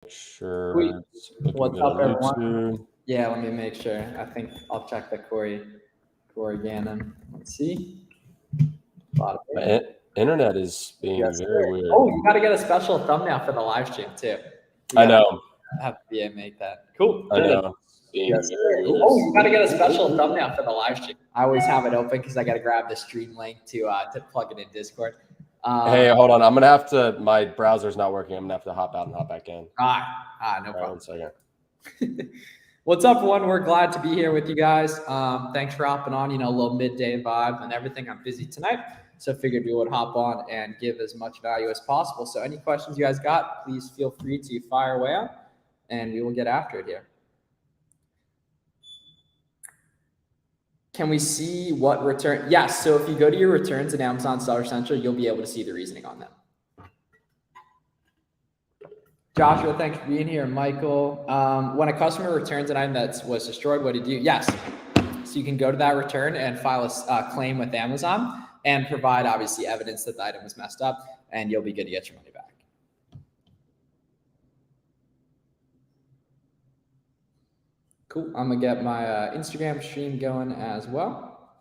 Sure. Sweet. It's looking What's good up, on everyone? YouTube. Yeah, let me make sure. I think I'll check the Corey Gannon. Let's see. My internet is being Yes, very sir. weird. Oh, you got to get a special thumbnail for the live stream too. I know. Have BA make that. Cool. I know. Being Yes, very sir. weird. Oh, you got to get a special thumbnail for the live stream. I always have it open because I got to grab the stream link to plug it in Discord. Hey, hold on. I'm gonna have to. My browser's not working. I'm gonna have to hop out and hop back in. No problem. 1 second. What's up, everyone? We're glad to be here with you guys. Thanks for hopping on. A little midday vibe and everything. I'm busy tonight, so figured we would hop on and give as much value as possible. So any questions you guys got, please feel free to fire away on, and we will get after it here. Can we see what return? Yes. So if you go to your returns in Amazon Seller Central, you'll be able to see the reasoning on them. Joshua, thanks for being here. Michael, when a customer returns an item that was destroyed, what do you do? Yes. So you can go to that return and file a claim with Amazon and provide, obviously, evidence that the item was messed up, and you'll be good to get your money back. Cool. I'm going to get my Instagram stream going as well.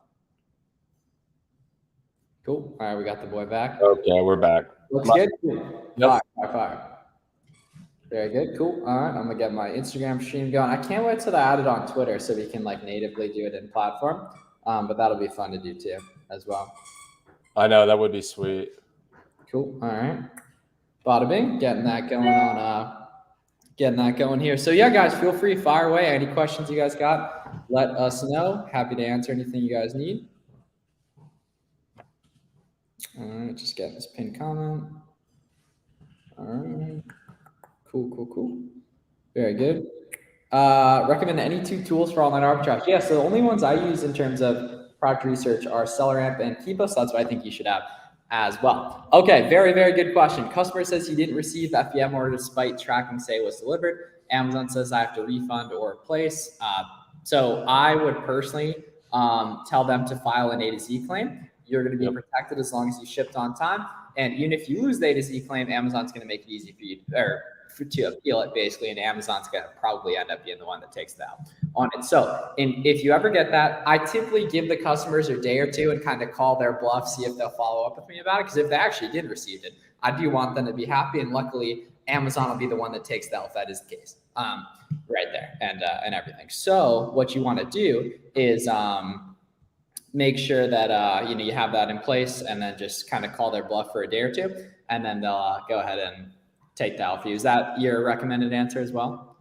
Cool. All right, we got the boy back. Okay, we're back. Looks good. Yep. Fire. Very good. Cool. All right. I'm going to get my Instagram stream going. I can't wait till I add it on Twitter so we can natively do it in platform. But that'll be fun to do too as well. I know, that would be sweet. Cool. All right. Bada bing. Getting that going on. Getting that going here. So yeah, guys, feel free, fire away. Any questions you guys got, let us know. Happy to answer anything you guys need. All right. Just getting this pinned comment. All right. Cool. Very good. Recommend any 2 tools for online arbitrage? Yeah, so the only ones I use in terms of product research are SellerAmp and Keepa, so that's what I think you should have as well. Okay, very, very good question. Customer says he didn't receive the FBM order despite tracking say it was delivered. Amazon says I have to refund or replace. So I would personally tell them to file an A to Z claim. You're going to be protected as long as you shipped on time. And even if you lose the A to Z claim, Amazon's going to make it easy for you to appeal it basically, and Amazon's going to probably end up being the one that takes the L on it. So if you ever get that, I typically give the customers a day or two and kind of call their bluff, see if they'll follow up with me about it. Because if they actually did receive it, I do want them to be happy. And luckily, Amazon will be the one that takes the L if that is the case right there and everything. So what you want to do is make sure that you have that in place, and then just kind of call their bluff for a day or two, and then they'll go ahead and take the L for you. Is that your recommended answer as well?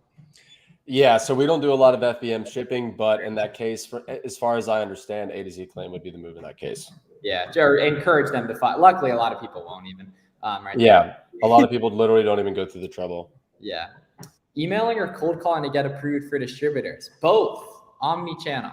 Yeah, so we don't do a lot of FBM shipping, but in that case, as far as I understand, A to Z claim would be the move in that case. Yeah, or encourage them to file. Luckily, a lot of people won't even. A lot of people literally don't even go through the trouble. Yeah. Emailing or cold calling to get approved for distributors? Both. Omni-channel.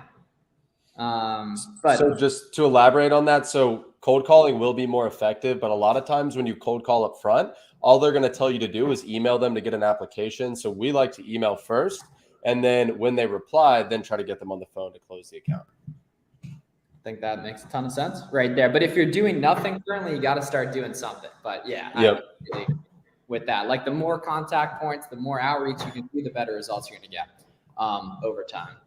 So just to elaborate on that, so cold calling will be more effective, but a lot of times when you cold call up front, all they're going to tell you to do is email them to get an application. So we like to email first, and then when they reply, then try to get them on the phone to close the account. I think that makes a ton of sense right there. But if you're doing nothing currently, you got to start doing something. But yeah, I really with that, the more contact points, the more outreach you can do, the better results you're going to get over time.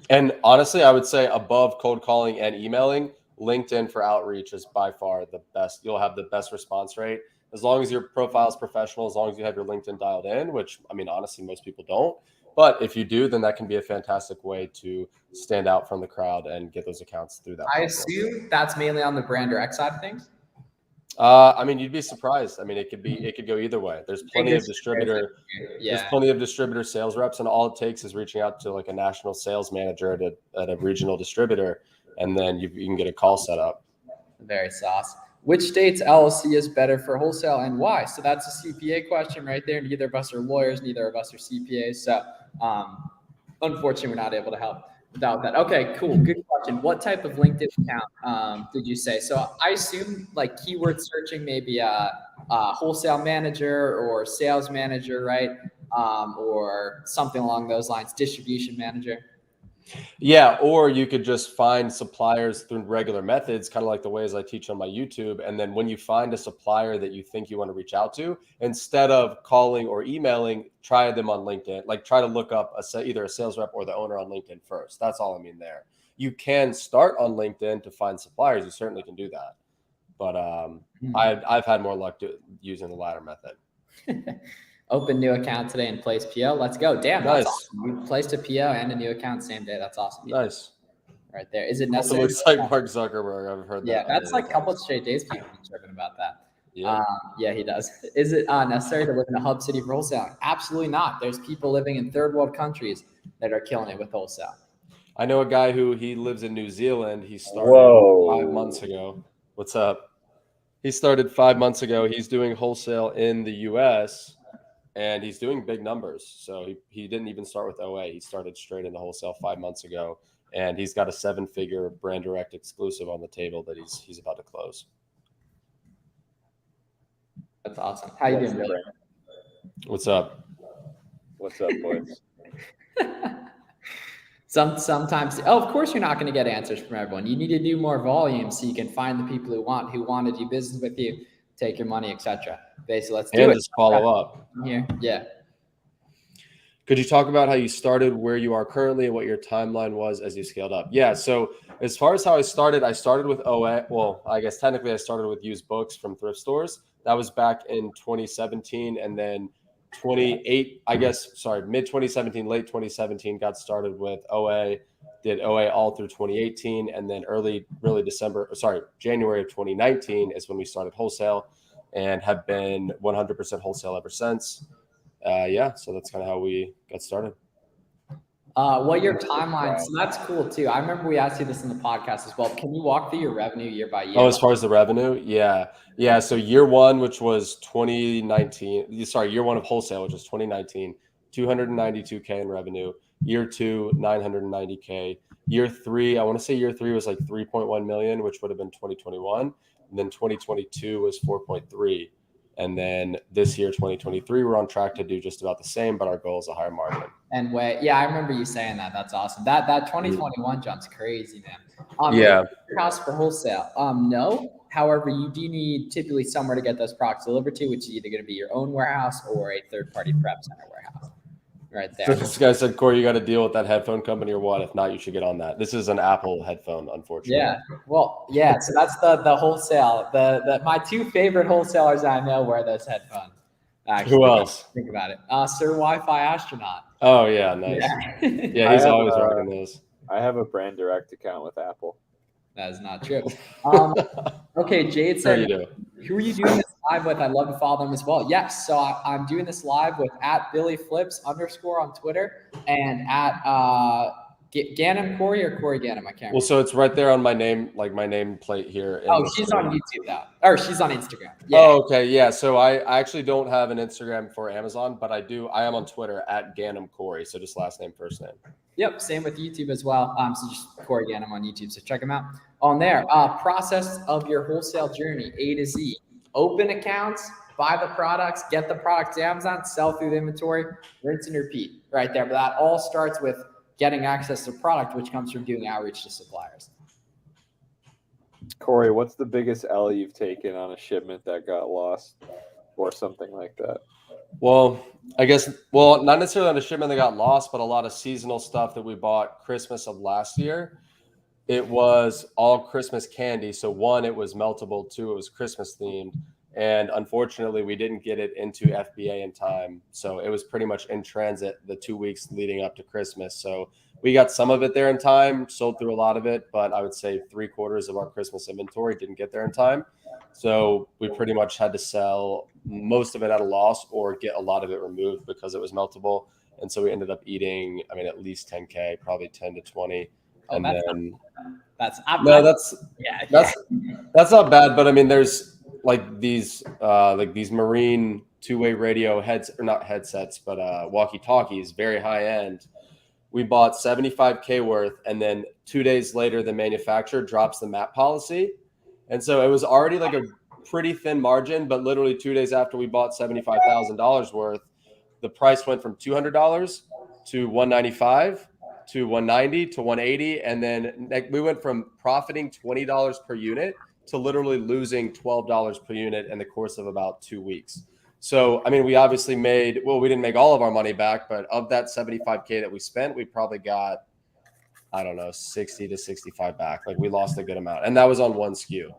And honestly, I would say above cold calling and emailing, LinkedIn for outreach is by far the best. You'll have the best response rate as long as your profile is professional, as long as you have your LinkedIn dialed in, which, I mean, honestly, most people don't. But if you do, then that can be a fantastic way to stand out from the crowd and get those accounts through that. I assume that's mainly on the brand or X side of things. I mean, you'd be surprised. I mean, it could go either way. There's plenty of there's plenty of distributor sales reps, and all it takes is reaching out to a national sales manager at a regional distributor, and then you can get a call set up. Very sauce. Which state's LLC is better for wholesale and why? So that's a CPA question right there. Neither of us are lawyers, neither of us are CPAs. So unfortunately, we're not able to help without that. Okay, cool. Good question. What type of LinkedIn account did you say? So I assume keyword searching, maybe a wholesale manager or sales manager, right? Or something along those lines, distribution manager. Yeah, or you could just find suppliers through regular methods, kind of like the ways I teach on my YouTube. And then when you find a supplier that you think you want to reach out to, instead of calling or emailing, try them on LinkedIn. Like try to look up either a sales rep or the owner on LinkedIn first. That's all I mean there. You can start on LinkedIn to find suppliers. You certainly can do that. But I've had more luck using the latter method. Open new account today and place PO. Let's go. Damn, Nice. that's awesome. You placed a PO and a new account same day. That's awesome. Nice. Right there. Is it It necessary? looks like Mark Zuckerberg. I've heard that. Yeah, that's like a couple of straight days people have been chirping about that. Yeah. Yeah, he does. Is it necessary to live in a hub city for wholesaling? Absolutely not. There's people living in third world countries that are killing it with wholesale. I know a guy he lives in New Zealand. He started 5 months ago. What's up? He started 5 months ago. He's doing wholesale in the US and he's doing big numbers. So he didn't even start with OA. He started straight into wholesale 5 months ago. And he's got a 7-figure brand direct exclusive on the table that he's about to close. That's awesome. How you doing, Billy? What's up? What's up, boys? Sometimes, of course, you're not going to get answers from everyone. You need to do more volume so you can find the people who want to do business with you, take your money, etc. Basically, let's do it. And just follow up. Here, yeah. Could you talk about how you started, where you are currently, and what your timeline was as you scaled up? Yeah. So as far as how I started with OA. Well, I guess technically I started with used books from thrift stores. That was back in 2017, and then mid 2017, late 2017, got started with OA, did OA all through 2018. And then January of 2019 is when we started wholesale and have been 100% wholesale ever since. So that's kind of how we got started. What your timeline? So that's cool too. I remember we asked you this in the podcast as well. Can you walk through your revenue year by year? Oh, as far as the revenue? Yeah. So year one, which was 2019, year one of wholesale, which was 2019, 292K in revenue. Year two, 990K. Year three, I want to say year three was like 3.1 million, which would have been 2021. And then 2022 was 4.3. And then this year, 2023, we're on track to do just about the same, but our goal is a higher margin. And I remember you saying that. That's awesome. That 2021 jump's crazy, man. Yeah. House for wholesale? No. However, you do need typically somewhere to get those products delivered to, which is either going to be your own warehouse or a third-party prep center warehouse. Right there. So this guy said, Corey, you got to deal with that headphone company or what? If not, you should get on that. This is an Apple headphone, unfortunately. Yeah. Well, yeah. So that's the wholesale. My two favorite wholesalers I know wear those headphones. Actually, who else? Think about it. Sir Wi-Fi Astronaut. Oh yeah, nice. Yeah, he's always rocking those. I have a brand direct account with Apple. That is not true. Okay, Jade said, who are you doing this live with? I'd love to follow them as well. Yes, so I'm doing this live with @BillyFlips_ on Twitter and at Ganem Corey or Corey Ganem. I can't remember. Well, so it's right there on my name, like my nameplate here. She's on YouTube though, or she's on Instagram. Yeah. Oh, okay, yeah. So I actually don't have an Instagram for Amazon, but I am on Twitter @Ganem Corey. So just last name, first name. Yep, same with YouTube as well. So just Corey Ganem on YouTube. So check him out on there. Process of your wholesale journey, A to Z. Open accounts, buy the products, get the products to Amazon, sell through the inventory, rinse and repeat right there. But that all starts with getting access to product, which comes from doing outreach to suppliers. Corey, what's the biggest L you've taken on a shipment that got lost or something like that? Well, not necessarily on a shipment that got lost, but a lot of seasonal stuff that we bought Christmas of last year. It was all Christmas candy. So one, it was meltable. Two, it was Christmas themed. And unfortunately, we didn't get it into FBA in time. So it was pretty much in transit the 2 weeks leading up to Christmas. So we got some of it there in time, sold through a lot of it, but I would say 3/4 of our Christmas inventory didn't get there in time. So we pretty much had to sell most of it at a loss or get a lot of it removed because it was meltable. And so we ended up eating, at least 10K, probably 10 to 20. Oh, that's not bad. But there's like these marine two-way radio headsets, but walkie-talkies, very high end. We bought 75K worth, and then 2 days later, the manufacturer drops the MAP policy. And so it was already like a pretty thin margin, but literally 2 days after we bought $75,000 worth, the price went from $200 to $195. to 190 to 180, and then we went from profiting $20 per unit to literally losing $12 per unit in the course of about 2 weeks. So, I mean, we obviously made, well, we didn't make all of our money back, but of that 75K that we spent, we probably got, I don't know, 60 to 65 back. Like, we lost a good amount. And that was on one SKU.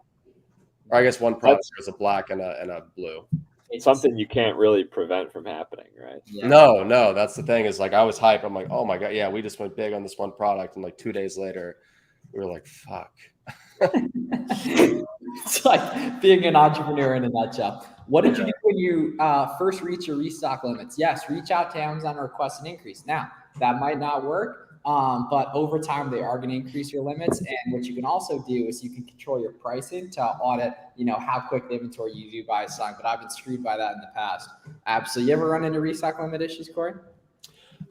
Or I guess one product was a black and a blue. It's something you can't really prevent from happening, right? Yeah. No, that's the thing is like, I was hyped. I'm like, oh my God, yeah, we just went big on this one product. And like 2 days later, we were like, fuck. It's like being an entrepreneur in a nutshell. What did you do when you first reach your restock limits? Yes, reach out to Amazon and request an increase. Now, that might not work, but over time, they are going to increase your limits. And what you can also do is you can control your pricing to audit, how quick the inventory you do buy is selling. But I've been screwed by that in the past. Absolutely. You ever run into restock limit issues, Corey?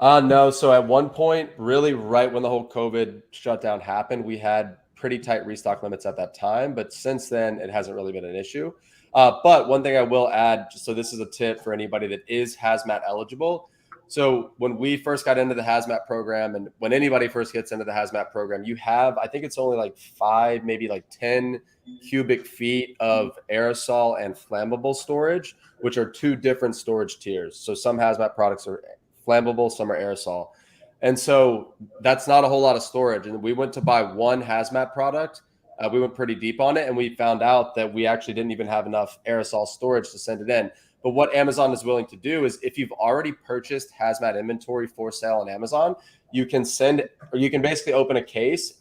No. So at one point, really right when the whole COVID shutdown happened, we had pretty tight restock limits at that time. But since then, it hasn't really been an issue. But one thing I will add, so this is a tip for anybody that is hazmat eligible. So when we first got into the hazmat program, and when anybody first gets into the hazmat program, you have, I think it's only like 5, maybe like 10 cubic feet of aerosol and flammable storage, which are 2 different storage tiers. So some hazmat products are flammable, some are aerosol. And so that's not a whole lot of storage. And we went to buy one hazmat product. We went pretty deep on it, and we found out that we actually didn't even have enough aerosol storage to send it in. But what Amazon is willing to do is if you've already purchased hazmat inventory for sale on Amazon, you can send, or you can basically open a case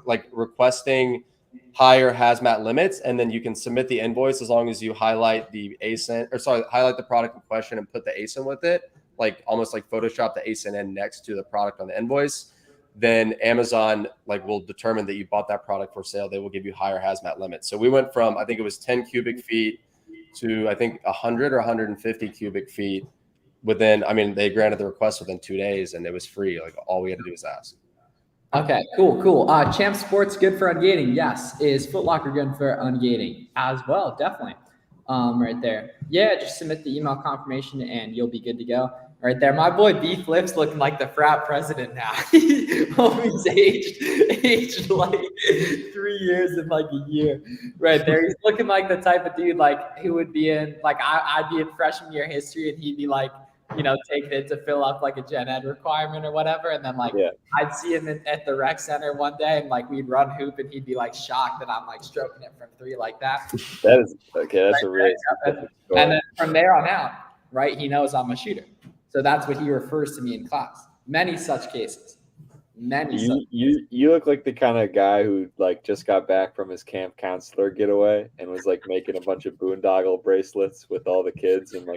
like requesting higher hazmat limits, and then you can submit the invoice as long as you highlight the highlight the product in question and put the ASIN with it, like almost like Photoshop the ASIN in next to the product on the invoice. Then Amazon will determine that you bought that product for sale. They will give you higher hazmat limits. So we went from, I think it was 10 cubic feet to I think 100 or 150 cubic feet within, they granted the request within 2 days, and it was free. Like all we had to do was ask. Okay, cool. Champ Sports good for ungating? Yes. Is Foot Locker good for ungating as well? Definitely. Right there. Yeah, just submit the email confirmation and you'll be good to go. Right there. My boy B Flips looking like the frat president now. He's aged like 3 years in like a year. Right there. He's looking like the type of dude who would be in I'd be in freshman year history and he'd be take it to fill up like a gen ed requirement or whatever. And then I'd see him at the rec center one day and we'd run hoop and he'd be shocked that I'm stroking it from 3 like that. That is okay. That's a really specific story. And then from there on out, right, he knows I'm a shooter. So that's what he refers to me in class. Many such cases. You look like the kind of guy who just got back from his camp counselor getaway and was making a bunch of boondoggle bracelets with all the kids in a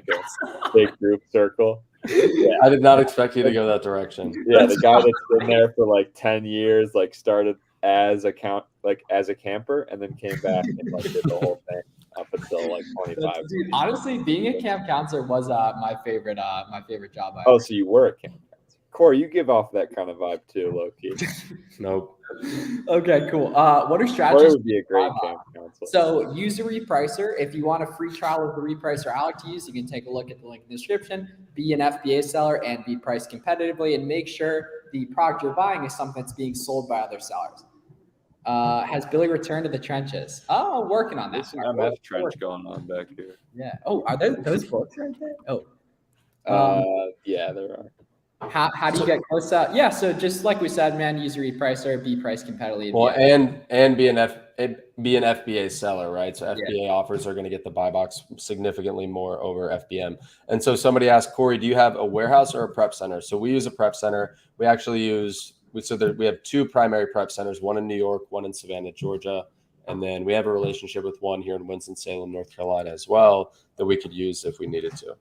big group circle. Yeah. I did not expect you to go that direction. Yeah, the guy that's been there for 10 years, started as a camper and then came back and did the whole thing up until 25. Dude, honestly, being a camp counselor was my favorite job. Oh, so you were a camp counselor. Corey, you give off that kind of vibe too, low-key. Nope. Okay, cool. What are strategies? Corey would be a great camp counselor. So use a repricer. If you want a free trial of the repricer I like to use, you can take a look at the link in the description. Be an FBA seller and be priced competitively, and make sure the product you're buying is something that's being sold by other sellers. Has Billy returned to the trenches? Oh, working on that. There's an MF trench going on back here. Yeah. Oh, are there those books right there? Oh. Yeah, there are. How do you get close up? Yeah, so just like we said, man, use a repricer, be priced competitively. Well, and be an FBA seller, right? So FBA offers are going to get the buy box significantly more over FBM. And so somebody asked, Corey, do you have a warehouse or a prep center? So we use a prep center. We actually we have 2 primary prep centers, one in New York, one in Savannah, Georgia. And then we have a relationship with one here in Winston-Salem, North Carolina as well that we could use if we needed to.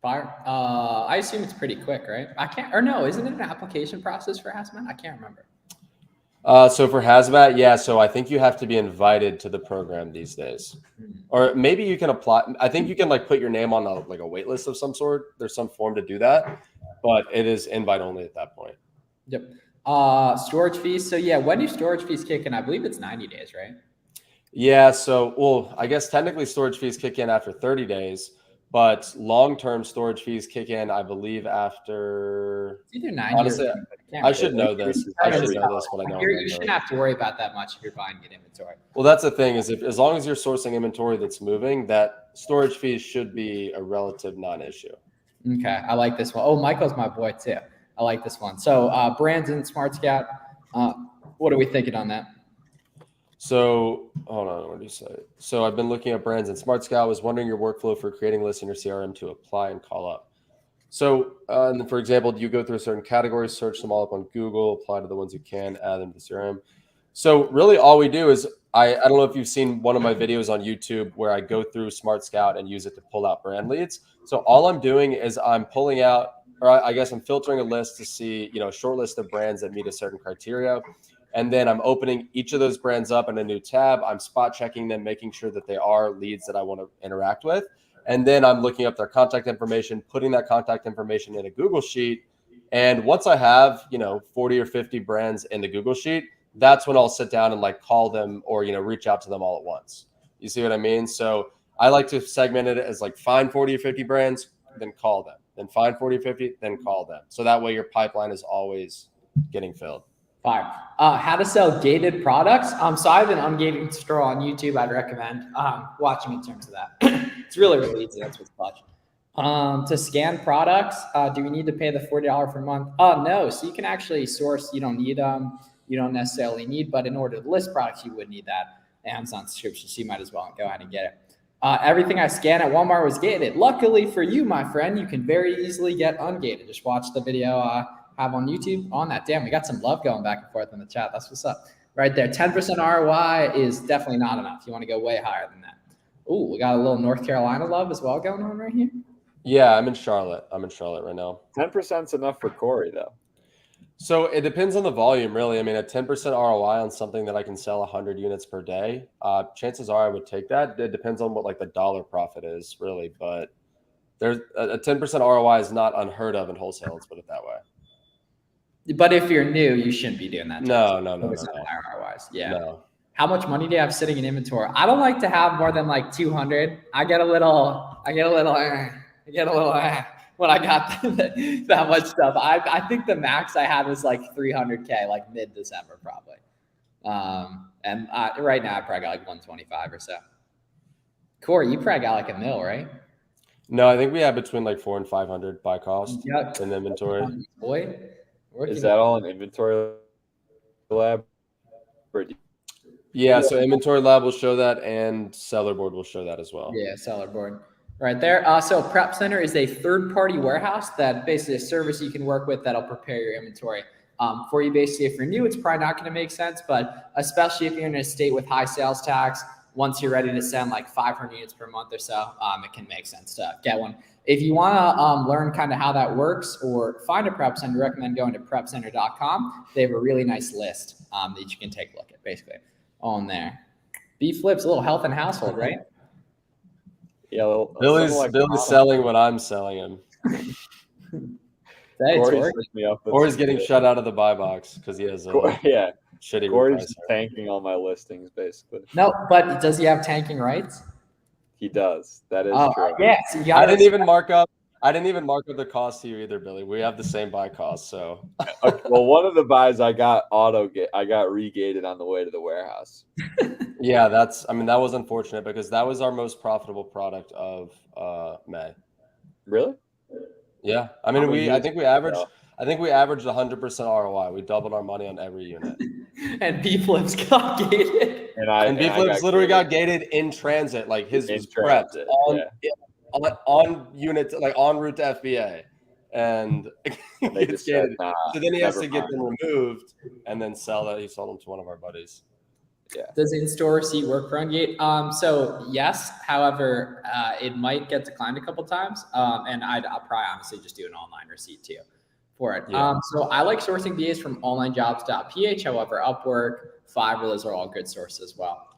Fire. I assume it's pretty quick, right? Isn't it an application process for hazmat? I can't remember. So for hazmat, yeah. So I think you have to be invited to the program these days, or maybe you can apply. I think you can put your name on a wait list of some sort. There's some form to do that, but it is invite only at that point. Yep. Storage fees. So yeah, when do storage fees kick in? I believe it's 90 days, right? Yeah. So, I guess technically storage fees kick in after 30 days. But long-term storage fees kick in, I believe, after. It's either 90 Honestly, or I should know this. I should know this, but I don't You remember. shouldn't have to worry about that much if you're buying good inventory. Well, that's the thing is, if as long as you're sourcing inventory that's moving, that storage fees should be a relative non-issue. Okay, I like this one. Oh, Michael's my boy too. I like this one. So brands and Smart Scout, what are we thinking on that? So hold on, what do you say? So I've been looking at brands and Smart Scout. Was wondering your workflow for creating lists in your CRM to apply and call up. So, and for example, do you go through a certain category, search them all up on Google, apply to the ones you can, add them to CRM? So really all we do is, I don't know if you've seen one of my videos on YouTube where I go through Smart Scout and use it to pull out brand leads. So all I'm doing is I'm pulling out, or I guess I'm filtering a list to see, a short list of brands that meet a certain criteria. And then I'm opening each of those brands up in a new tab. I'm spot checking them, making sure that they are leads that I want to interact with. And then I'm looking up their contact information, putting that contact information in a Google Sheet. And once I have, 40 or 50 brands in the Google Sheet, that's when I'll sit down and call them or, reach out to them all at once. You see what I mean? So I like to segment it as find 40 or 50 brands, then call them, then find 40 or 50, then call them. So that way your pipeline is always getting filled. Fire. How to sell gated products. So I have an ungated tutorial on YouTube. I'd recommend watching in terms of that. It's really, really easy. That's what's clutch. To scan products, do we need to pay the $40 per month? No. So you can actually source. You don't need you don't necessarily need, but in order to list products, you would need that Amazon subscription. So you might as well go ahead and get it. Everything I scanned at Walmart was gated. Luckily for you, my friend, you can very easily get ungated. Just watch the video have on YouTube on that. Damn, we got some love going back and forth in the chat. That's what's up. Right there. 10% ROI is definitely not enough. You want to go way higher than that. Ooh, we got a little North Carolina love as well going on right here. Yeah, I'm in Charlotte. Right now. 10% is enough for Corey, though. So it depends on the volume, really. I mean, a 10% ROI on something that I can sell 100 units per day, chances are I would take that. It depends on what the dollar profit is, really. But there's a 10% ROI is not unheard of in wholesale. Let's put it that way. But if you're new, you shouldn't be doing that. No. Higher ROIs. Yeah. No. How much money do you have sitting in inventory? I don't like to have more than 200. I get a little when I got that much stuff. I think the max I had was 300K, mid-December probably. And right now I probably got 125 or so. Corey, you probably got $1 million, right? No, I think we have between 400 and 500 by cost in inventory. Boy, is that all in Inventory Lab? Yeah, so Inventory Lab will show that, and Seller Board will show that as well. Yeah, Seller Board. Right there. So Prep Center is a third-party warehouse that basically a service you can work with that'll prepare your inventory for you. Basically, if you're new, it's probably not going to make sense, but especially if you're in a state with high sales tax, once you're ready to send 500 units per month or so, it can make sense to get one. If you want to learn kind of how that works or find a Prep Center, I recommend going to prepcenter.com. They have a really nice list that you can take a look at, basically, on there. B Flips, a little health and household, right? Yeah, Billy's selling what I'm selling him. Or he's getting shut out of the buy box because he has a shitty Corey's tanking all my listings, basically. No, but does he have tanking rights? He does. That is true. Yeah, so I didn't even mark up the cost to you either, Billy. We have the same buy cost, so. Okay, well, one of the buys I got regated on the way to the warehouse. Yeah, that was unfortunate because that was our most profitable product of May. Really? Yeah, I think we averaged 100% ROI. We doubled our money on every unit. And B Flips got gated. And B Flips literally got gated in transit. His was prepped on unit, en route to FBA, and they just said, nah, so then he has to get them removed and then sell that. He sold them to one of our buddies. Yeah. Does in-store receipt work for Ungate? So yes, however, it might get declined a couple times, and I'll probably honestly just do an online receipt too for it. Yeah. So I like sourcing BAs from onlinejobs.ph. However, Upwork, Fiverr, those are all good sources as well.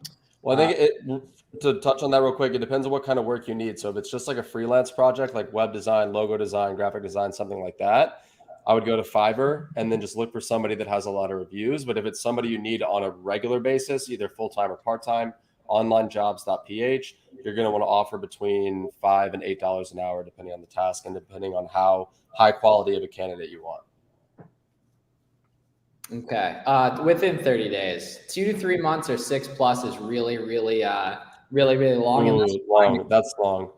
Well, I think to touch on that real quick, it depends on what kind of work you need. So if it's just a freelance project, like web design, logo design, graphic design, something like that, I would go to Fiverr and then just look for somebody that has a lot of reviews. But if it's somebody you need on a regular basis, either full-time or part-time, onlinejobs.ph, you're going to want to offer between $5 and $8 an hour, depending on the task and depending on how high quality of a candidate you want. Okay. Within 30 days, 2 to 3 months or 6+ is really long. Long. That's long.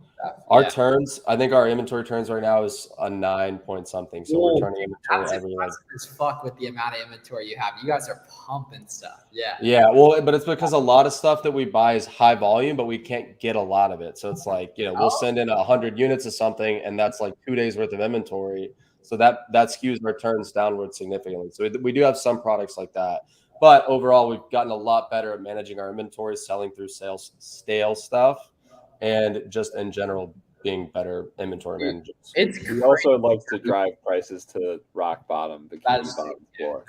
Our turns, I think our inventory turns right now is a 9 point something. So we're turning inventory every like as fuck with the amount of inventory you have. You guys are pumping stuff. Yeah. Yeah. Well, but it's because a lot of stuff that we buy is high volume, but we can't get a lot of it. So it's like, we'll send in 100 units of something, and that's like 2 days worth of inventory. So that skews our turns downward significantly. So we do have some products like that. But overall, we've gotten a lot better at managing our inventory, selling through stale stuff, and just in general being better inventory managers. He also likes to drive prices to rock bottom.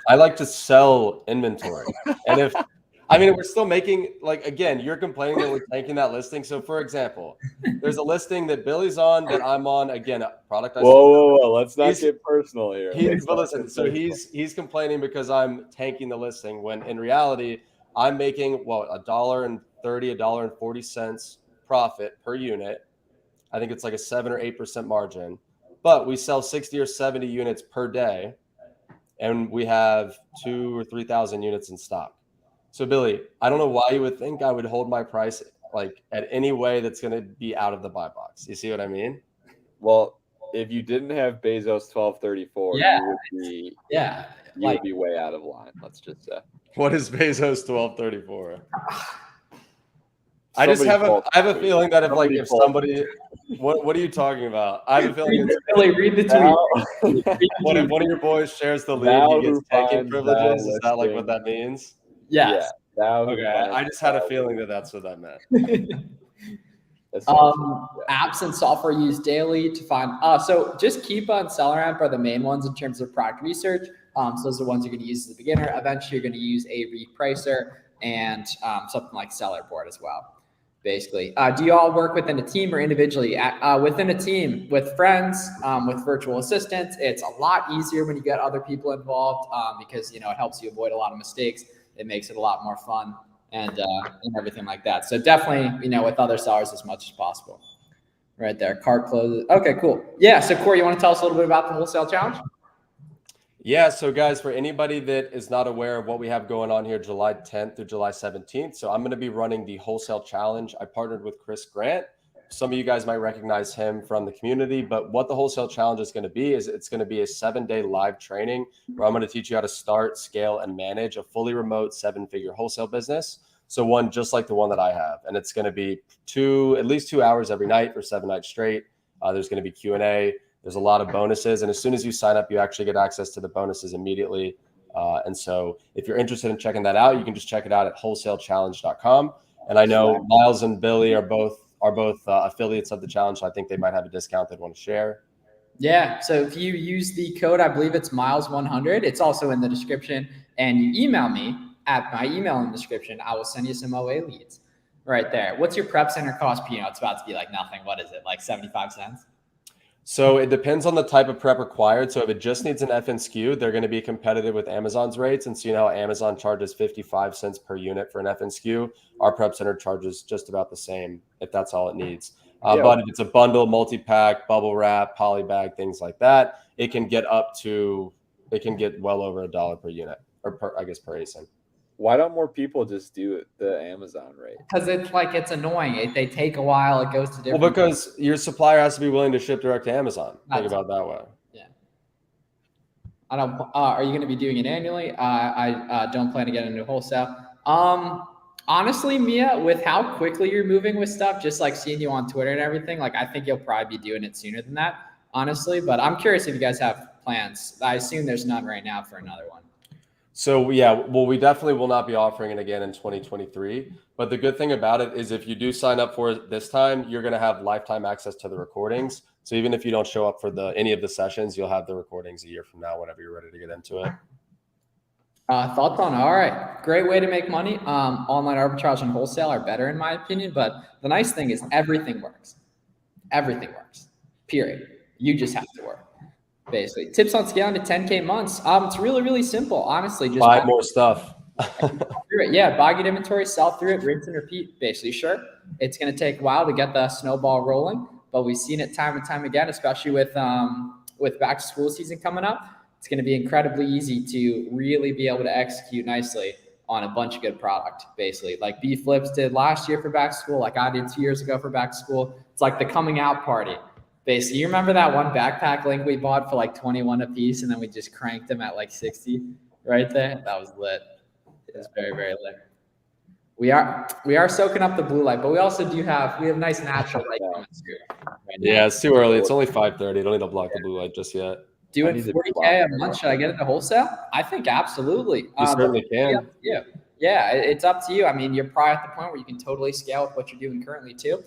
I like to sell inventory. And we're still making, like, again, you're complaining that we're taking that listing. So for example, there's a listing that Billy's on that I'm on, again, a product. Whoa. Let's not get personal here. But listen, so he's complaining because I'm tanking the listing when in reality, I'm making $1.30, $1.40 profit per unit. I think it's like a 7 or 8% margin, but we sell 60 or 70 units per day, and we have 2,000 or 3,000 units in stock. So Billy, I don't know why you would think I would hold my price like at any way that's going to be out of the buy box. You see what I mean? Well, if you didn't have Bezos 1234, you would be way out of line. Let's just say. What is Bezos 1234? I have a feeling that if somebody, what are you talking about? I have a feeling read the tweet. What if one of your boys shares the lead, he gets taking privileges? Is that like what that means? Yes. Yeah. Okay. I just had a feeling that that's what that meant. Apps and software used daily to find. So just Keepa and SellerAmp are the main ones in terms of product research. So those are the ones you're going to use as a beginner. Eventually, you're going to use a repricer and something like Sellerboard as well. Basically, do you all work within a team or individually? Within a team, with friends, with virtual assistants. It's a lot easier when you get other people involved because it helps you avoid a lot of mistakes. It makes it a lot more fun and everything like that. So definitely, with other sellers as much as possible. Right there, cart closes. Okay, cool. Yeah. So Corey, you want to tell us a little bit about the wholesale challenge? Yeah, so guys, for anybody that is not aware of what we have going on here, July 10th through July 17th. So I'm going to be running the Wholesale Challenge. I partnered with Chris Grant. Some of you guys might recognize him from the community, but what the Wholesale Challenge is going to be is it's going to be a 7-day live training where I'm going to teach you how to start, scale, and manage a fully remote 7-figure wholesale business. So one just like the one that I have, and it's going to be at least 2 hours every night for 7 nights straight. There's going to be Q&A. There's a lot of bonuses. And as soon as you sign up, you actually get access to the bonuses immediately. And so if you're interested in checking that out, you can just check it out at wholesalechallenge.com. And I know Miles and Billy are both affiliates of the challenge. So I think they might have a discount they'd want to share. Yeah. So if you use the code, I believe it's Miles100, it's also in the description, and you email me at my email in the description, I will send you some OA leads right there. What's your prep center cost? It's about to be like nothing. What is it? Like 75 cents? So it depends on the type of prep required. So if it just needs an FNSKU, they're going to be competitive with Amazon's rates. And so how Amazon charges 55 cents per unit for an FNSKU, our prep center charges just about the same if that's all it needs. But if it's a bundle, multi-pack, bubble wrap, poly bag, things like that, it can get well over $1 per unit or per ASIN. Why don't more people just do it the Amazon rate? Because it's annoying. They take a while. It goes to different. Well, because your supplier has to be willing to ship direct to Amazon. Think about it that way. Yeah. I don't. Are you going to be doing it annually? I don't plan to get into wholesale. Honestly, Mia, with how quickly you're moving with stuff, just like seeing you on Twitter and everything, I think you'll probably be doing it sooner than that. Honestly, but I'm curious if you guys have plans. I assume there's none right now for another one. So we definitely will not be offering it again in 2023. But the good thing about it is if you do sign up for it this time, you're going to have lifetime access to the recordings. So even if you don't show up for any of the sessions, you'll have the recordings a year from now whenever you're ready to get into it. Thoughts on it? All right. Great way to make money. Online arbitrage and wholesale are better in my opinion. But the nice thing is everything works. Everything works. Period. You just have to work. Basically, tips on scaling to 10K months. It's really, really simple. Honestly, just buy more stuff. Through it. Yeah, buy good inventory, sell through it, rinse and repeat, basically. Sure, it's going to take a while to get the snowball rolling, but we've seen it time and time again, especially with back to school season coming up. It's going to be incredibly easy to really be able to execute nicely on a bunch of good product, basically. Like B Flips did last year for back to school, like I did 2 years ago for back to school. It's like the coming out party. Basically, you remember that one backpack link we bought for like 21 a piece, and then we just cranked them at like 60 right there? That was lit. It's very, very lit. We are soaking up the blue light, but we also we have nice natural light coming through. Right Yeah, it's too early. It's only 5:30. Don't need to block the blue light just yet. Doing 40K a month, should I get into wholesale? I think absolutely. You certainly can. Yeah, it's up to you. I mean, you're probably at the point where you can totally scale with what you're doing currently too.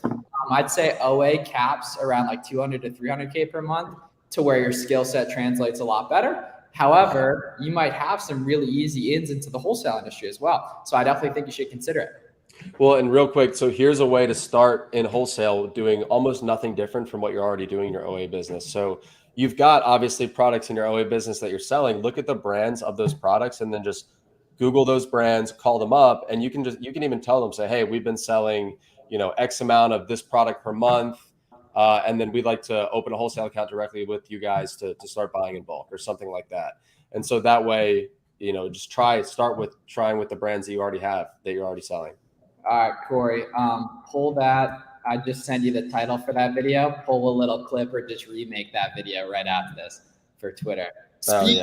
I'd say OA caps around like 200 to 300K per month to where your skill set translates a lot better. However, you might have some really easy ins into the wholesale industry as well. So I definitely think you should consider it. Well, and real quick, so here's a way to start in wholesale doing almost nothing different from what you're already doing in your OA business. So you've got obviously products in your OA business that you're selling. Look at the brands of those products and then just Google those brands, call them up, and you can even tell them, say, hey, we've been selling, X amount of this product per month. And then we'd like to open a wholesale account directly with you guys to start buying in bulk or something like that. And so that way, just start with trying with the brands that you already have that you're already selling. All right, Corey, pull that. I just sent you the title for that video. Pull a little clip or just remake that video right after this for Twitter. Speed,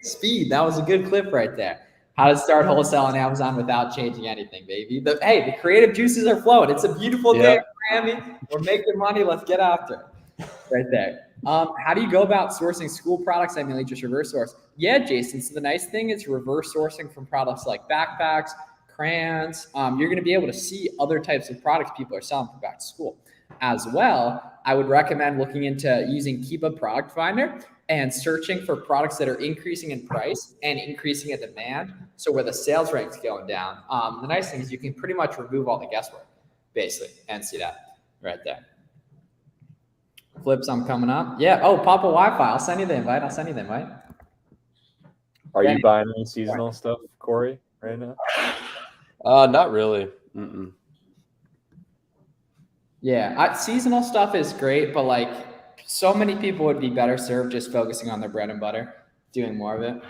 speed. That was a good clip right there. How to start wholesale on Amazon without changing anything, baby. The creative juices are flowing. It's a beautiful day, Miami. We're making money. Let's get after it. Right there. How do you go about sourcing school products? I mainly just reverse source. Yeah, Jason. So the nice thing is reverse sourcing from products like backpacks, crayons. You're going to be able to see other types of products people are selling for back to school. As well, I would recommend looking into using Kiva Product Finder and searching for products that are increasing in price and increasing in demand. So where the sales rank's going down. The nice thing is you can pretty much remove all the guesswork, basically, and see that right there. Flips, I'm coming up. Yeah. Oh, Papa Wi-Fi. I'll send you the invite. Are you buying any seasonal stuff, Corey, right now? Not really. Mm-mm. Yeah, seasonal stuff is great, but like so many people would be better served just focusing on their bread and butter, doing more of it.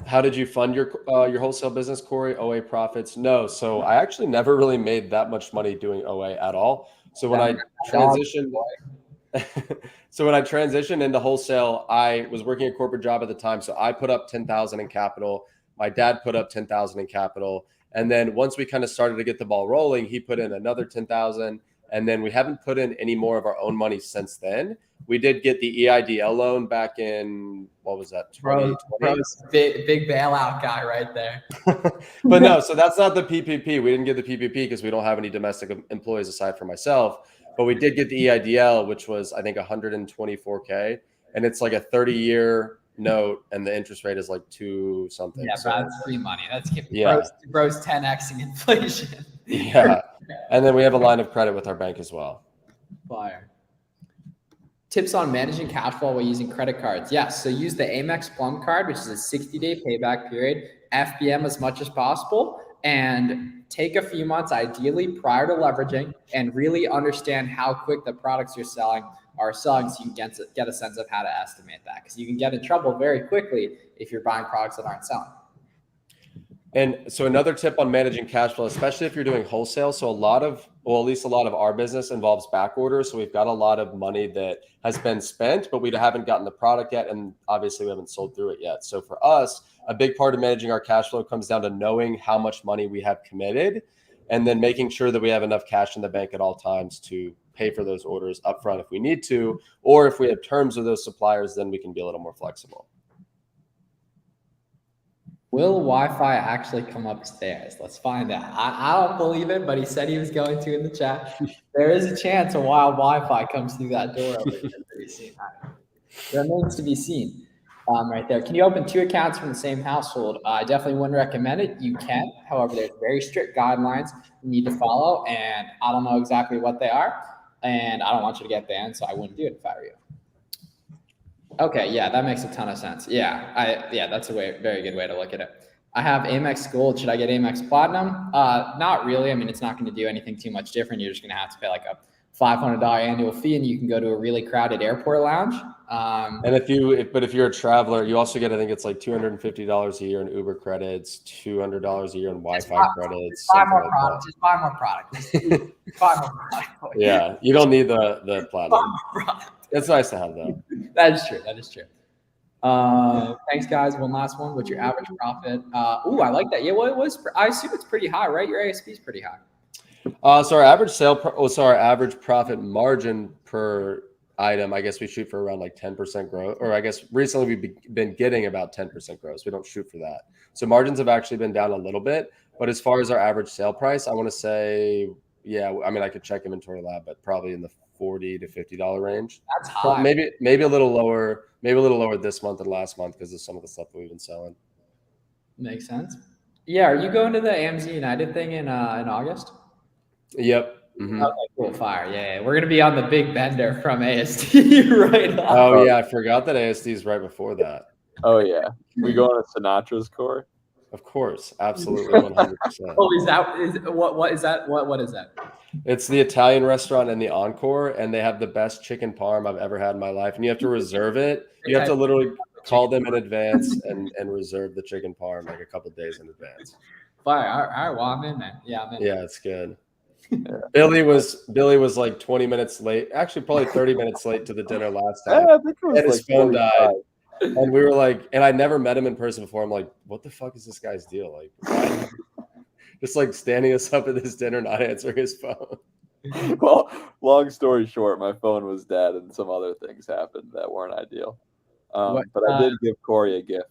How did you fund your wholesale business, Corey? OA profits? No. So I actually never really made that much money doing OA at all. So when I transitioned into wholesale, I was working a corporate job at the time. So I put up 10,000 in capital. My dad put up 10,000 in capital. And then once we kind of started to get the ball rolling, he put in another 10,000. And then we haven't put in any more of our own money since then. We did get the EIDL loan back in, what was that? 2020? Big bailout guy right there. But no, so that's not the PPP. We didn't get the PPP because we don't have any domestic employees aside from myself. But we did get the EIDL, which was, I think, 124K. And it's like a 30-year note, and the interest rate is like 2 something. Yeah, so that's free money. That's gross 10xing inflation. Yeah. And then we have a line of credit with our bank as well. Fire. Tips on managing cash flow while using credit cards. Yes. So use the Amex Plum card, which is a 60-day payback period, FBM as much as possible, and take a few months, ideally prior to leveraging, and really understand how quick the products you're selling are selling so you can get a sense of how to estimate that. Because you can get in trouble very quickly if you're buying products that aren't selling. And so another tip on managing cash flow, especially if you're doing wholesale. So at least a lot of our business involves back orders. So we've got a lot of money that has been spent, but we haven't gotten the product yet. And obviously we haven't sold through it yet. So for us, a big part of managing our cash flow comes down to knowing how much money we have committed and then making sure that we have enough cash in the bank at all times to pay for those orders upfront if we need to, or if we have terms with those suppliers, then we can be a little more flexible. Will Wi-Fi actually come upstairs? Let's find out. I don't believe it, but he said he was going to in the chat. There is a chance a wild Wi-Fi comes through that door over there pretty soon. There remains to be seen right there. Can you open 2 accounts from the same household? I definitely wouldn't recommend it. You can. However, there's very strict guidelines you need to follow, and I don't know exactly what they are, and I don't want you to get banned, so I wouldn't do it if I were you. Okay, yeah, that makes a ton of sense. Yeah, that's a very good way to look at it. I have Amex Gold. Should I get Amex Platinum? Not really. I mean, it's not going to do anything too much different. You're just going to have to pay like a $500 annual fee, and you can go to a really crowded airport lounge. And if you're a traveler, you also get, I think it's like $250 a year in Uber credits, $200 a year in Wi-Fi credits. Buy more product. Just buy more product. Buy more product. Yeah, you don't need the platinum. It's nice to have though. That is true. That is true. Thanks, guys. One last one. What's your average profit? I like that. Yeah, well, it was. I assume it's pretty high, right? Your ASP is pretty high. So our average profit margin per item, I guess we shoot for around like 10% growth, or I guess recently we've been getting about 10% growth. We don't shoot for that. So margins have actually been down a little bit, but as far as our average sale price, I want to say, yeah, I mean, I could check Inventory Lab, but probably in the $40 to $50 range. That's high. Maybe a little lower, this month and last month because of some of the stuff that we've been selling. Makes sense. Yeah, are you going to the AMZ United thing in August? Yep. Mm-hmm. Okay, cool. Fire. Yeah. We're going to be on the big bender from ASD right now. Oh, yeah. I forgot that ASD is right before that. Oh, yeah. We go on Sinatra's core? Of course. Absolutely. 100%. What is that? What is that? It's the Italian restaurant in the Encore, and they have the best chicken parm I've ever had in my life. And you have to reserve it. You have to literally call them in advance and reserve the chicken parm like a couple days in advance. Fire. All right. Well, I'm in, man. Yeah, I'm in. Yeah, it's good. Billy was like 20 minutes late, actually probably 30 minutes late to the dinner last time. Yeah, I think it was and his phone died. And we were like, and I never met him in person before. I'm like, what the fuck is this guy's deal? Like, why? Just like standing us up at this dinner, not answering his phone. Well, long story short, my phone was dead and some other things happened that weren't ideal. But I did give Corey a gift.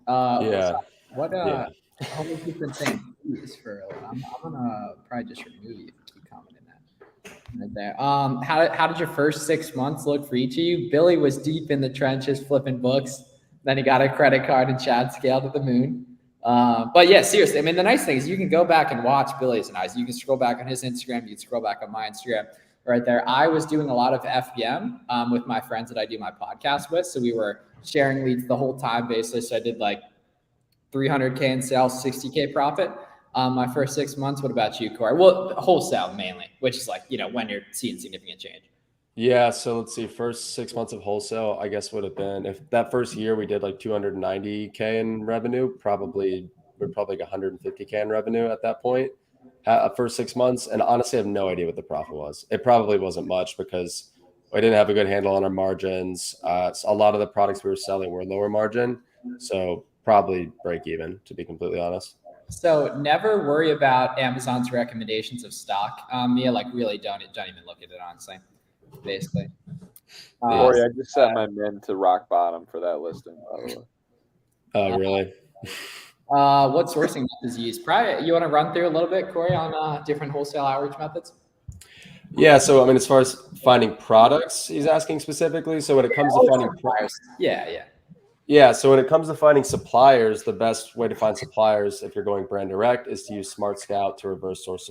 Yeah. What How many different things for? I'm gonna probably just remove you if you keep commenting that right there. How did your first 6 months look for each of you? Billy was deep in the trenches flipping books. Then he got a credit card and Chad scaled to the moon. But yeah, seriously, I mean, the nice thing is you can go back and watch Billy's and I's. You can scroll back on his Instagram. You can scroll back on my Instagram right there. I was doing a lot of FBM with my friends that I do my podcast with. So we were sharing leads the whole time basically. So I did like 300K in sales, 60K profit. My first 6 months. What about you, Corey? Well, wholesale mainly, which is like, when you're seeing significant change. Yeah. So let's see. First 6 months of wholesale, I guess would have been, if that first year we did like 290K in revenue, we're probably like 150K in revenue at that point. First 6 months. And honestly, I have no idea what the profit was. It probably wasn't much because we didn't have a good handle on our margins. So a lot of the products we were selling were lower margin. So probably break even, to be completely honest. So never worry about Amazon's recommendations of stock. Mia, like really don't even look at it, honestly. Basically. Corey, I just set my men to rock bottom for that listing, by the way. Oh, really? What sourcing methods you use? Probably you want to run through a little bit, Corey, on different wholesale outreach methods? Yeah. So, I mean, as far as finding products, he's asking specifically. So when it comes to finding products. Yeah. So when it comes to finding suppliers, the best way to find suppliers, if you're going brand direct, is to use Smart Scout to reverse source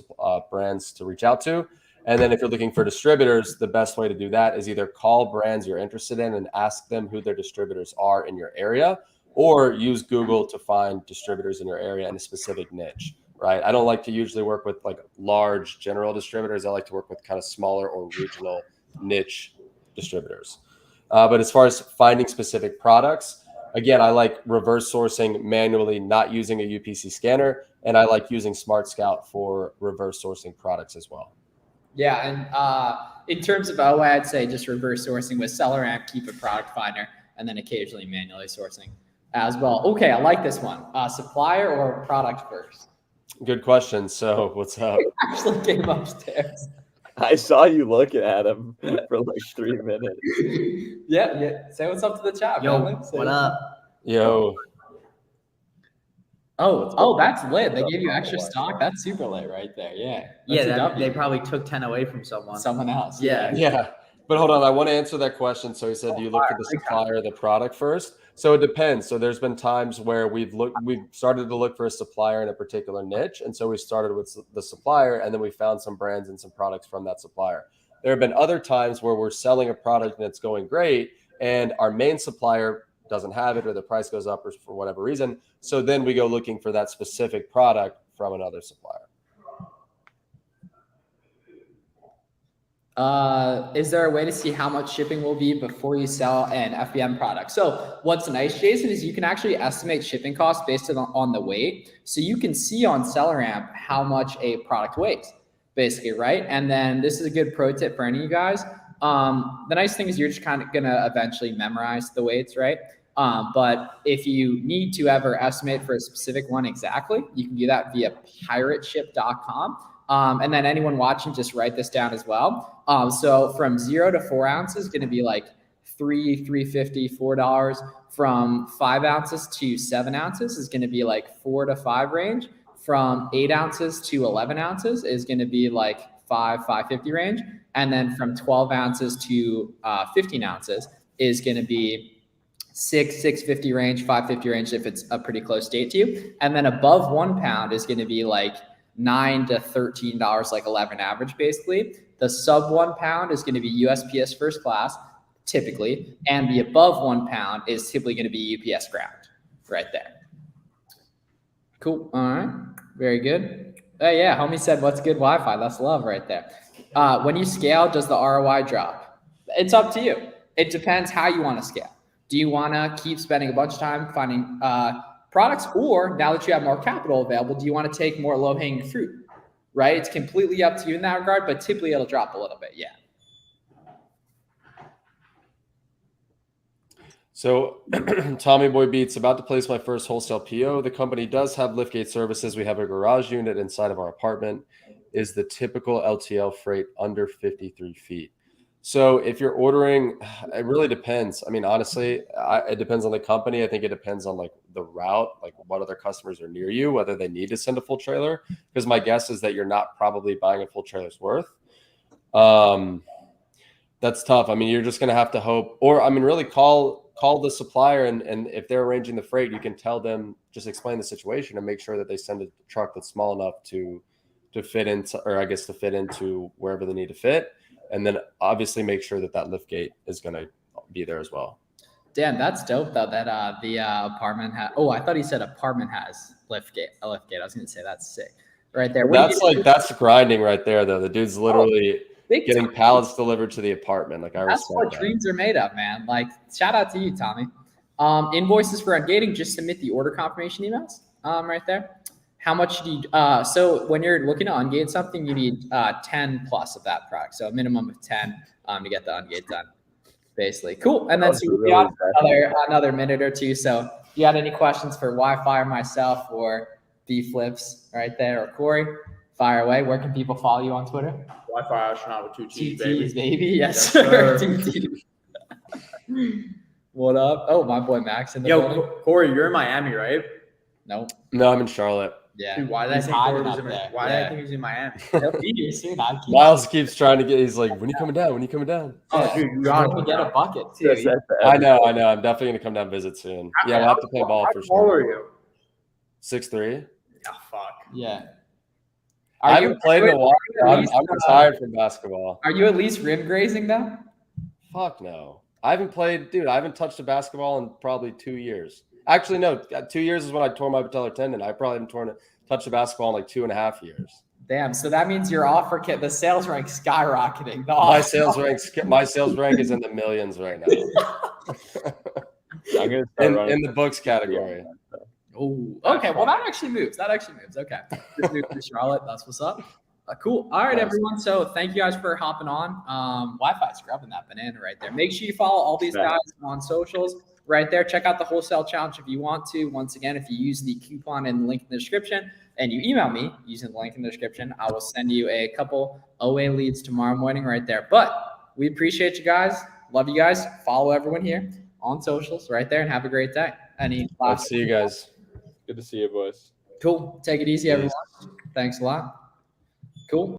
brands to reach out to. And then if you're looking for distributors, the best way to do that is either call brands you're interested in and ask them who their distributors are in your area, or use Google to find distributors in your area in a specific niche, right? I don't like to usually work with like large general distributors. I like to work with kind of smaller or regional niche distributors. But as far as finding specific products, again, I like reverse sourcing manually, not using a UPC scanner, and I like using Smart Scout for reverse sourcing products as well. Yeah, and in terms of OA, I'd say just reverse sourcing with Seller Amp, keep a product finder, and then occasionally manually sourcing as well. Okay, I like this one. Supplier or product first? Good question. So what's up? I actually came upstairs. I saw you looking at him for like 3 minutes. Yeah. Say what's up to the chat. Yo, man. what up? Yo. Oh, that's lit. They gave you extra stock. That's super lit right there. Yeah. They probably took 10 away from someone else. Yeah. But hold on, I want to answer that question. So he said, do you look for the supplier or the product first? So it depends. So there's been times where we've started to look for a supplier in a particular niche. And so we started with the supplier, and then we found some brands and some products from that supplier. There have been other times where we're selling a product and it's going great, and our main supplier doesn't have it or the price goes up or for whatever reason. So then we go looking for that specific product from another supplier. Is there a way to see how much shipping will be before you sell an FBM product? So what's nice, Jason, is you can actually estimate shipping costs based on the weight. So you can see on SellerAmp how much a product weighs, basically, right? And then this is a good pro tip for any of you guys. The nice thing is you're just kind of going to eventually memorize the weights, right? But if you need to ever estimate for a specific one exactly, you can do that via pirateship.com. And then anyone watching, just write this down as well. So from 0 to 4 ounces is going to be like $3.50, $4. From 5 ounces to 7 ounces is going to be like 4 to 5 range. From 8 ounces to 11 ounces is going to be like $5.50 range. And then from 12 ounces to 15 ounces is going to be $6.50 range, $5.50 range if it's a pretty close date to you. And then above 1 pound is going to be like $9 to $13, like 11 average, basically. The sub 1 pound is going to be USPS first class, typically, and the above 1 pound is typically going to be UPS ground, right there. Cool. All right. Very good. Yeah, homie said, "What's good Wi-Fi?" That's love right there. When you scale, does the ROI drop? It's up to you. It depends how you want to scale. Do you want to keep spending a bunch of time finding products, or now that you have more capital available, do you want to take more low-hanging fruit, right? It's completely up to you in that regard, but typically it'll drop a little bit, yeah. So Tommy Boy Beats, about to place my first wholesale PO. The company does have liftgate services. We have a garage unit inside of our apartment. Is the typical LTL freight under 53 feet? So if you're ordering, it really depends. I mean, honestly, it depends on the company. I think it depends on like the route, like what other customers are near you, whether they need to send a full trailer. Because my guess is that you're not probably buying a full trailer's worth. That's tough. I mean, you're just going to have to hope, or I mean, really call the supplier, and if they're arranging the freight, you can tell them, just explain the situation and make sure that they send a truck that's small enough to fit into, or I guess to fit into wherever they need to fit. And then obviously make sure that liftgate is going to be there as well. Damn, that's dope though. That the apartment has. Oh, I thought he said apartment has a liftgate. I was going to say that's sick, right there. That's grinding right there though. The dude's literally getting pallets delivered to the apartment. Like that's what dreams are made of, man. Like shout out to you, Tommy. Invoices for ungating. Just submit the order confirmation emails. Right there. How much do you, so when you're looking to ungate something, you need 10 plus of that product. So a minimum of 10 to get the ungate done, basically. Cool. And then so we got another minute or two. So you got any questions for Wi-Fi or myself or B-Flips right there or Corey? Fire away. Where can people follow you on Twitter? Wi-Fi astronaut with 2 T's, baby. Yes, sir. 2 T's. What up? Oh, my boy Max in the building. Corey, you're in Miami, right? Nope. No, I'm in Charlotte. Yeah. Dude, why did I think Corey was in Miami? Why did I think he was in Miami? Miles keeps trying to get. He's like, "When you coming down? When you coming down?" Oh, dude, you gotta get a bucket too. I know. I'm definitely gonna come down and visit soon. Yeah, we'll have to play ball for sure. How tall are you? 6'3". Oh, fuck. Yeah. I haven't played in a while. I'm retired from basketball. Are you at least rim grazing though? Fuck no. I haven't played, dude. I haven't touched a basketball in probably 2 years. Actually, no. 2 years is when I tore my patellar tendon. I probably haven't touched a basketball in like 2.5 years. Damn. So that means your offer kit, the sales rank skyrocketing. My sales rank is in the millions right now. I'm gonna start in the books category. Oh, okay. Well, that actually moves. Okay. Just moved to Charlotte. That's what's up. Cool. All right, everyone. So thank you guys for hopping on. Wi-Fi's grabbing that banana right there. Make sure you follow all these guys on socials right there. Check out the Wholesale Challenge if you want to. Once again, if you use the coupon and the link in the description and you email me using the link in the description, I will send you a couple OA leads tomorrow morning right there. But we appreciate you guys. Love you guys. Follow everyone here on socials right there and have a great day. Let's see you guys. Good to see you, boys. Cool. Take it easy, everyone. Thanks a lot. Cool.